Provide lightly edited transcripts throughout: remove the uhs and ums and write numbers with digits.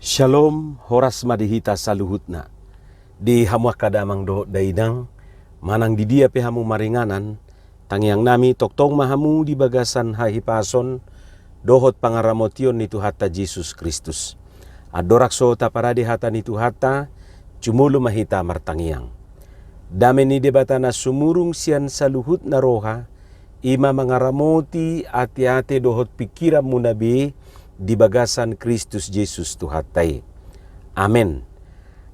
Shalom, horas madihita saluhutna. Di hamwa kadamang do daidang, manang di dia pe hamu maringanan, tangyang nami toktong mahamu di bagasan hahipason, dohot pangaramotion nitu hatta Jesus Kristus. Adorak so taparadi hata nitu hatta, cumulu mahita martangiang. Dame ni debatana sumurung sian saluhut na roha, ima mangaramoti ati-ati dohot pikiran munabi, di bagasan Kristus Yesus Tuhatai. Amen.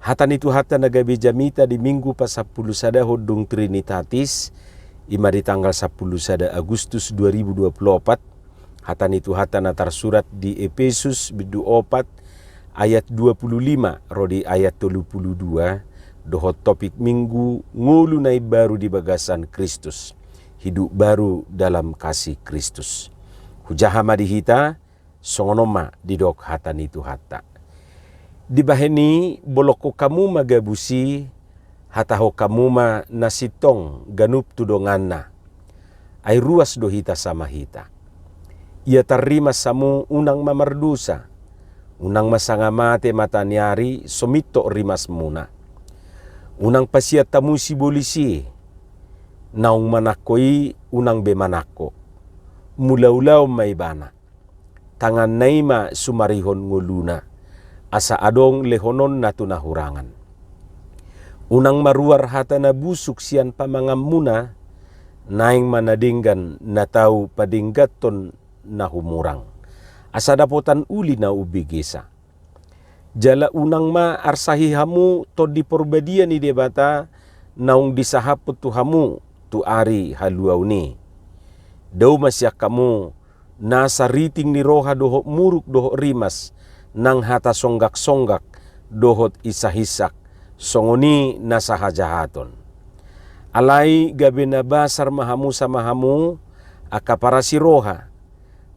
Hatan itu hata nagabi jamita di minggu pa 10 sada hodung Trinitatis, ima di tanggal 10 sada Agustus 2024. Hatan itu hata natar surat di Efesus bidu 4 ayat 25 rodi ayat 32 dohot topik minggu ngulu nai baru di bagasan Kristus. Hidup baru dalam kasih Kristus. Hujahama dihita songonoma didok hatan itu hata. Di baheni boloko kamu magabusi hataho kamu ma nasitong ganup tudonganna. Ay ruas dohita sama hita. Ia tarima samu unang mamardusa. Unang masangamate matanyari somito rimas muna. Unang pasiat tamu si bolisi. Naung manakoi unang bemanako. Mula-ulaw may bana. Tangan naima sumarihon nguluna, asa adong lehonon na tunahurangan. Unang maruar hata na busuk siyan pamangamuna, naing manadinggan na tau padinggaton na humurang. Asa dapotan uli na ubigisa. Jala unang ma arsahihamu to di porbadian ni debata, naung disahapot tu hamu tu ari haluaw ni. Daw masyak kamu, nasa riting ni roha dohot muruk dohot rimas nang hata songgak-songgak dohot isahisak songoni nasa hajahaton. Alai gabe na basar mahamu sa mahamu akapara si roha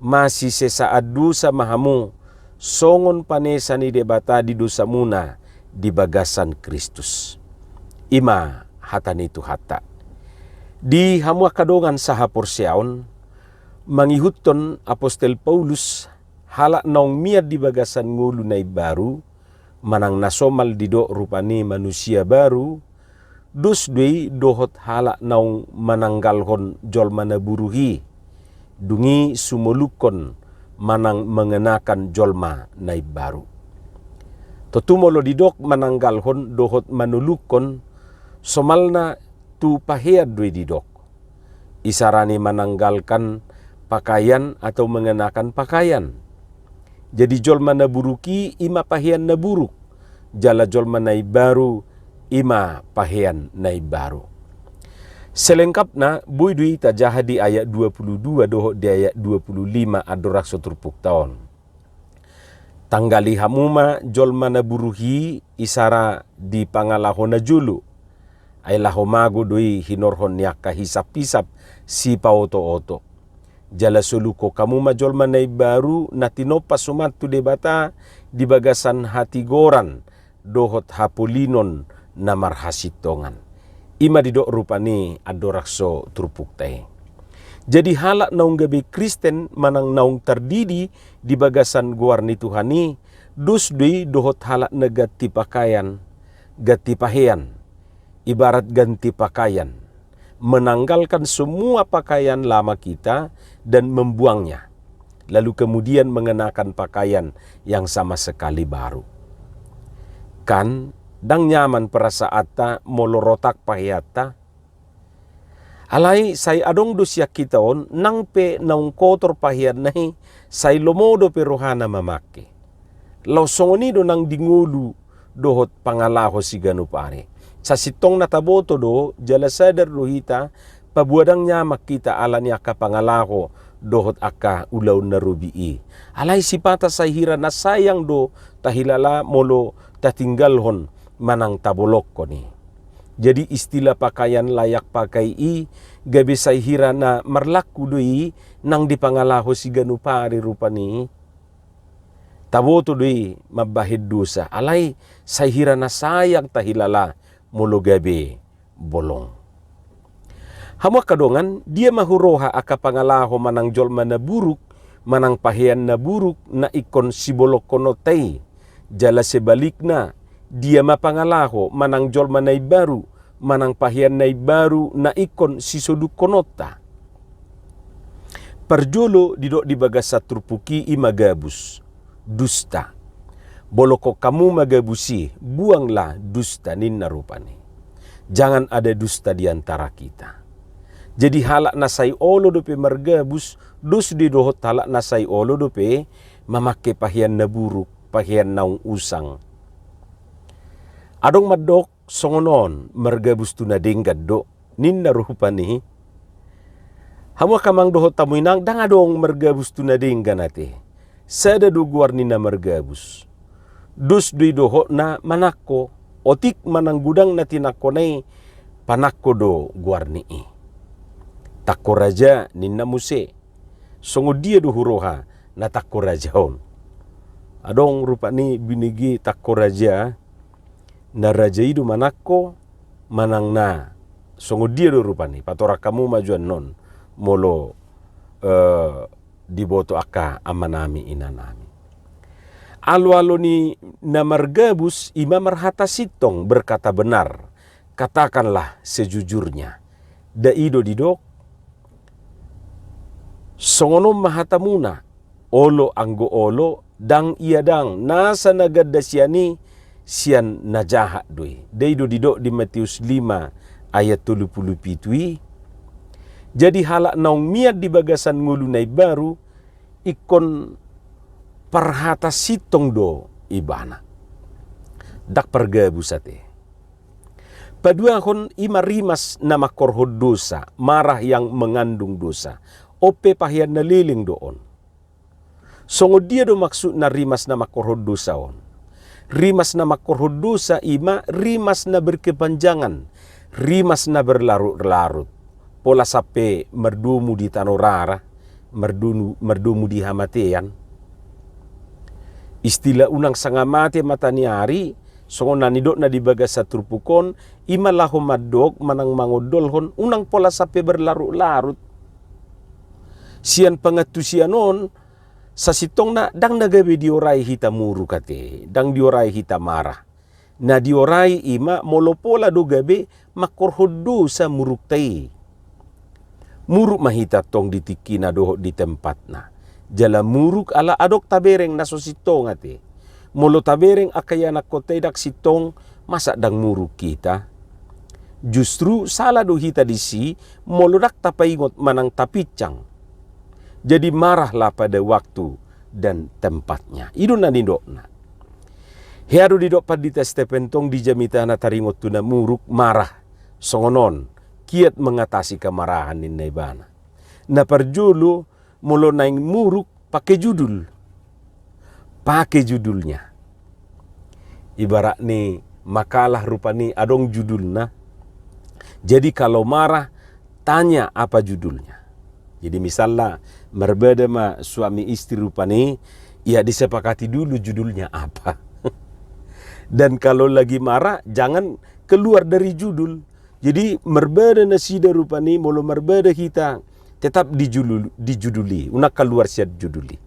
masih sesaat dusa mahamu songon panesa ni debata di dosa muna di bagasan Kristus. Ima hatan itu hata. Di hamwa kadongan sahapor siaon mangihuton Apostel Paulus halak naung miat di bagasan ngulu nai baru manang nasomal dido rupani manusia baru dus dui dohot halak naung mananggalhon jol mana buruhi dungi sumolukon manang mengenakan jolma nai baru. Totumolo didok mananggalhon dohot manulukon somalna tu pahead dui didok. Isarani mananggalkan pakaian atau mengenakan pakaian. Jadi jolma na buruki ima pahian na buruk. Jala jolma nai baru ima pahian nai baru. Selengkapna bui dui tajaha di ayat 22 dohok di ayat 25 adorak soturpuk taon. Tanggali hamuma jolma na buruhi isara di pangalahona julu. Ay lahomago dui hinorhon niaka hisap-hisap si paoto-oto. Jala suluko kamu majol manay baru na tinopa sumatu debata di bagasan hati goran dohot hapolinon na marhasitongan. Ima didok rupani adorakso turpuk tae. Jadi halak naung gabi Kristen manang naung terdidi di bagasan guarni Tuhani dus dui dohot halak negati pakaian, gati pahean, ibarat ganti pakaian. Menanggalkan semua pakaian lama kita dan membuangnya. Lalu kemudian mengenakan pakaian yang sama sekali baru. Kan dang nyaman perasaata molorotak pahiata. Alai say adong dosya kitaon nang pe naung kotor pahiat nahi say lomodo pe rohana mamake. Lau songonido nang dingulu dohot pangalaho si ganupare. Sa sitong nataboto do, jala sadar lohita, pabuadang nyamak kita ala niya kapangalaho dohot aka ulaw na rubii. Alay sipata sa hira na sayang do, tahilala molo tatinggalhon manang tabolok ko ni. Jadi istilah pakaian layak pakai i, gabi sa hira na marlaku doi, nang dipangalaho si ganupari rupa ni. Taboto doi, mabahid dosa. Alay sa hira na sayang tahilala, molo gabi bolong. Hamwa kadongan dia mahuroha aka pangalaho manang jolma na buruk, manang pahian na buruk na ikon sibolok kono tay. Jala sebalikna, dia mapangalaho manang jol manay baru, manang pahian nay baru na ikon sisoduk konota. Parjolo didok di bagas satrupuki imagabus, dusta. Boloko kamu magabusi, buanglah dusta ninna rupani. Jangan ada dusta di antara kita. Jadi halak nasai olo dope margabus, dus di dohot halak nasai olo dope memakai pahian na buruk, pahian naung usang. Adong madok songonon margabus tu na denggat do, ninna rupani. Hamu kamang dohot tamuinang, dang adong margabus tu na denggan ate. Sada do guar nina margabus. Dus dui dohot na manako, otik manang gudang na tinakonay, panako do guar nii. Tako raja ninna muse, songo dia do huroha na tako raja hon. Adong rupa ni binigi tako raja, na raja idu manako, manang na, songo dia do rupa ni, patora kamu majuan non, molo diboto aka amanami inanami. Alo-alo ni namargabus ima marhata sitong berkata benar. Katakanlah sejujurnya. Daido didok. Songonom mahatamuna. Olo anggo olo. Dang iya dang. Nasa nagadda siani. Sian najahat doi. Daido didok di Matius 5 ayat 37. Jadi halak naung miat di bagasan ngulunay baru. Ikon parhata sitong do ibana. Dak pergabusate. Paduahon ima rimas nama korhod dosa, marah yang mengandung dosa. Ope pahian naliling doon. Songo dia do maksud na rimas nama korhod dosa on. Rimas nama korhod dosa ima rimas na berkepanjangan. Rimas na berlarut-larut. Pola sape merdumu di tanorara, merdumu di hamatean. Istilah unang sangamate mataniari, songon nanidok na dibaga sa trupukon, imalaho madok manang mangodolhon, unang pola sape berlarut-larut. Sian pangatusianon, sa sitong na, dang nagabi dioray hita muru kate, dang dioray hita marah. Na dioray ima, molopola do gabi, makorhodo sa muruk tay. Muruk mahita tong ditiki na doho di tempat na. Jala muruk ala adok tabereng naso sitong ate. Molo tabereng akaya nakote dak sitong masa dang muruk kita. Justru salah do hita disi molo dak tapaingot manang tapicang. Jadi marahlah pada waktu dan tempatnya. Ido na nindok na. Heado didok padita stepentong di jamita na taringot tu na muruk marah. Songonon kiat mengatasi kemarahan ninay bana. Na parjulu molo naing muruk pakai judul. Pakai judulnya. Ibarat ni makalah rupa ni adong judulna. Jadi kalau marah tanya apa judulnya. Jadi misalnya berbeda ma suami istri rupa ni, ya disepakati dulu judulnya apa. Dan kalau lagi marah jangan keluar dari judul. Jadi berbeda nasida rupa ni molo berbeda kita tetap dijuduli, unak keluar siat juduli.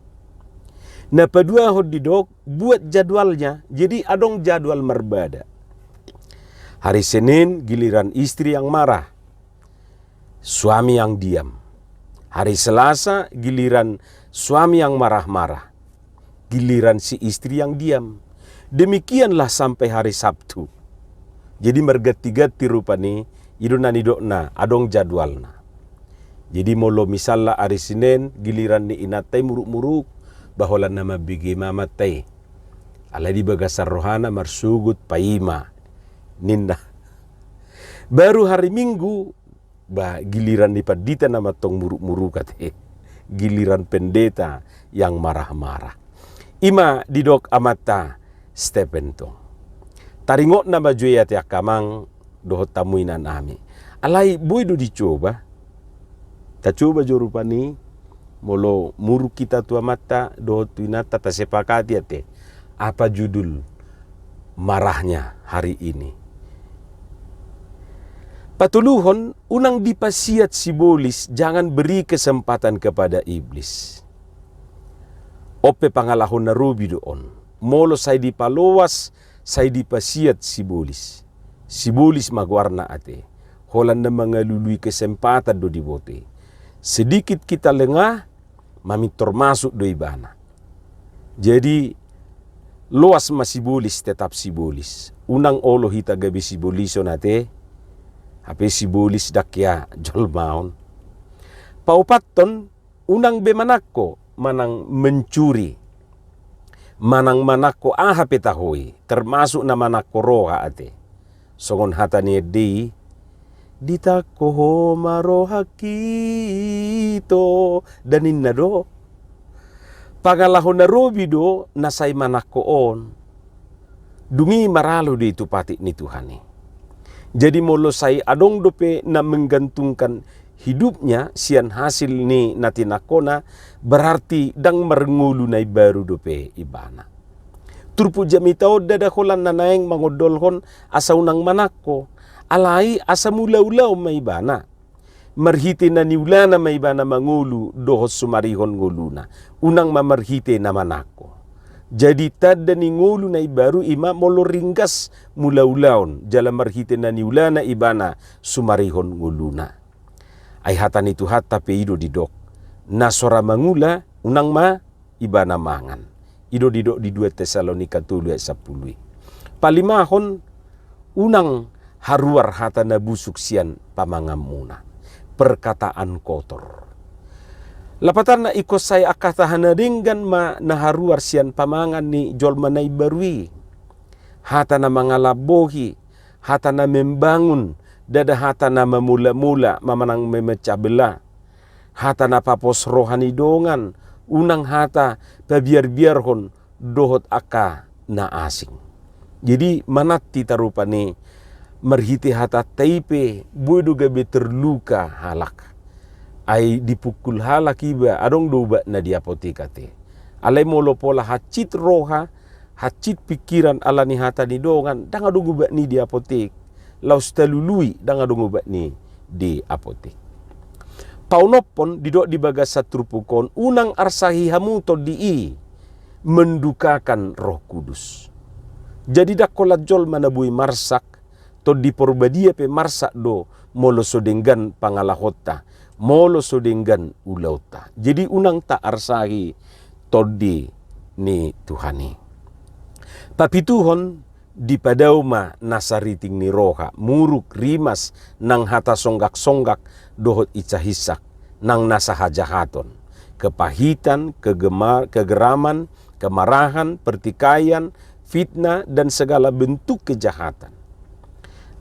Nah padua hod didok buat jadwalnya, jadi adong jadwal merbada. Hari Senin giliran istri yang marah, suami yang diam. Hari Selasa giliran suami yang marah-marah, giliran si istri yang diam. Demikianlah sampai hari Sabtu. Jadi mergati-gati rupani, idona nidokna adong jadwalna. Jadi molo misalnya hari Senin giliran ni inatai muruk-muruk baholan nama bigi mamatay. Ala di bagasar rohana marsugut paima ninna. Baru hari Minggu giliran ni padita nama tong muruk-muruk kate. Giliran pendeta yang marah-marah. Ima didok amata stepentong. Taringot na majuya ti akamang dohot tamuinan ami. Alai boy do dicoba. Ta coba jo rupani molo muruk kita tua mata dohot tuinata ta sepakati ate. Apa judul marahnya hari ini? Patuluhon unang dipasiat sibolis jangan beri kesempatan kepada iblis. Ope pangalahon na rubi doon. molo say di palowas, say di pasiat sibulis. Sibulis magwarna ate. Holan na mga lului kesempatan do dibote. Sedikit kita lengah, mami termasuk do ibana. Jadi, luas masibulis tetap sibulis. Unang olo hita gabi sibuliso nate, hape sibulis dakya jolmaon. Paupaton, unang bemanako, manang mencuri. Manang manako hape tahoy, termasuk na manako roha ate. Songon hata ni di, ditako maroha kito, danin na do. Pagalahon na robi do, nasay manako on. Dungi maralo di itu pati ni Tuhan ni. Jadi molo say adong dope na menggantungkan hidupnya sian hasil ni natinakona berarti dang merengulu nai baru dope ibana. Turpu jamitao dadakolan na naeng mangodolhon asa unang manako alai asa mula-ulaw may ibana. Marhite na niulana may ibana mangulu dohos sumarihon nguluna. Unang mamarhite na manako. Jadi tada ni ngulu na ibaru ima molo ringgas mula-ulaon jala marhite na niulana ibana sumarihon nguluna. Ay hatan itu hata peido didok. Nasora mangula unang ma ibana mangan. Ido didok di 2 Tesalonika 3:10. Palimahon unang haruar hata na busuk sian pamangamuna. Perkataan kotor. Lapatan na ikos say akatahan na ringgan ma naharuar sian pamangan ni jolmanay barwi. Hata na mga labohi, hata na membangun, dada hata na mamula-mula, mamanang memecabela. Hata na papos rohani dongan, unang hata pabiar-biarhon dohot aka na asing. Jadi manat titarupa ni marhiti hata taipe, buedo gabe terluka halak. Ay dipukul halak iba, adong doba na di apotekate. Alay molo pola hacit roha, hacit pikiran ala ni hata ni dongan, dang adong uba ni di apotek. Laus talului, dang adong uba ni di apotek. Paunopon didok di bagas satrupukon, unang arsahi hamuto di mendukakan Roh Kudus. Jadi dakola jol manabui marsak, to di porbadia pe marsak do, molo sodenggan pangalahota. Molo sodenggan ulauta. Jadi unang ta arsahi todi ni Tuhani. Papituhon di padauma nasariting ni roha. Muruk rimas nang hata songgak-songgak dohot icahisak nang nasahajahaton. Kepahitan, kegeraman, kemarahan, pertikaian, fitnah dan segala bentuk kejahatan.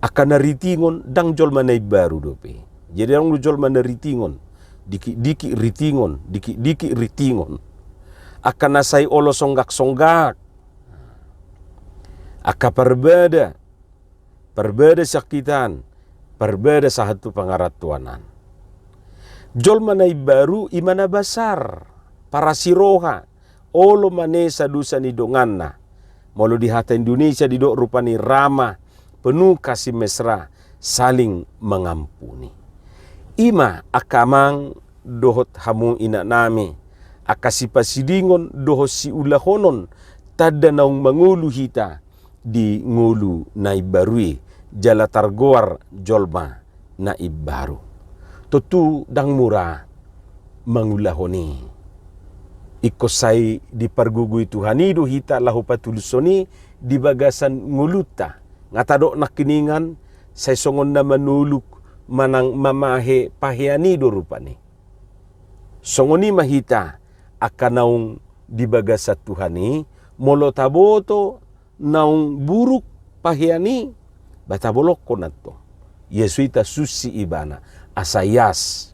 Akan naritingon dang jol manay baru dope. Jadi orang jol mana ritingon, diki ritingon, diki ritingon. Akan nasai olo songgak-songgak. Aka perbeda sakitan, perbeda satu pangaratuanan. Jol mana baru imana basar, para siroha, olo manesa dusa ni donganna. Molo di hata Indonesia didok rupani ramah, penuh kasih mesra, saling mengampuni. Ima akamang dohot hamu ina nami, akasipasidingon dohot si ulahonon, tada naung mangulu hita di ngulu na ibarui, jala targoar jolma na ibaru. Tutu dang mura mangulahoni. Ikosay di pargugui Tuhanido hita lahu patulusoni di bagasan nguluta. Ngatadok nakiningan say songon na manuluk manang mamahe pahianido rupani. Songoni mahita akanaung di bagasat Tuhani molo taboto naung buruk pahiani batabolok ko nato. Yesuita susi ibana asayas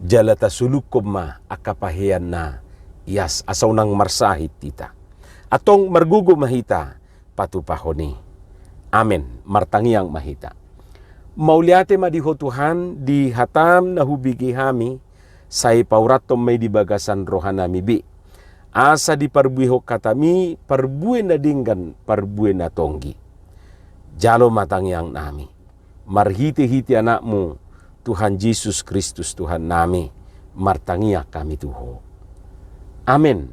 jalata sulukom ma akapahian na yas asaunang marsahit tita. Atong margugo mahita patupahoni. Amen. Martangiang mahita. Mauliate madiho Tuhan di hatam na hubigi hami say pauratom may di bagasan rohanami bi. Asa di parbuiho katami parbue na dinggan parbue na tonggi. Jalo matangiang nami. Marhiti-hiti anakmu Tuhan Yesus Kristus Tuhan nami. Martangia kami tuho. Amen.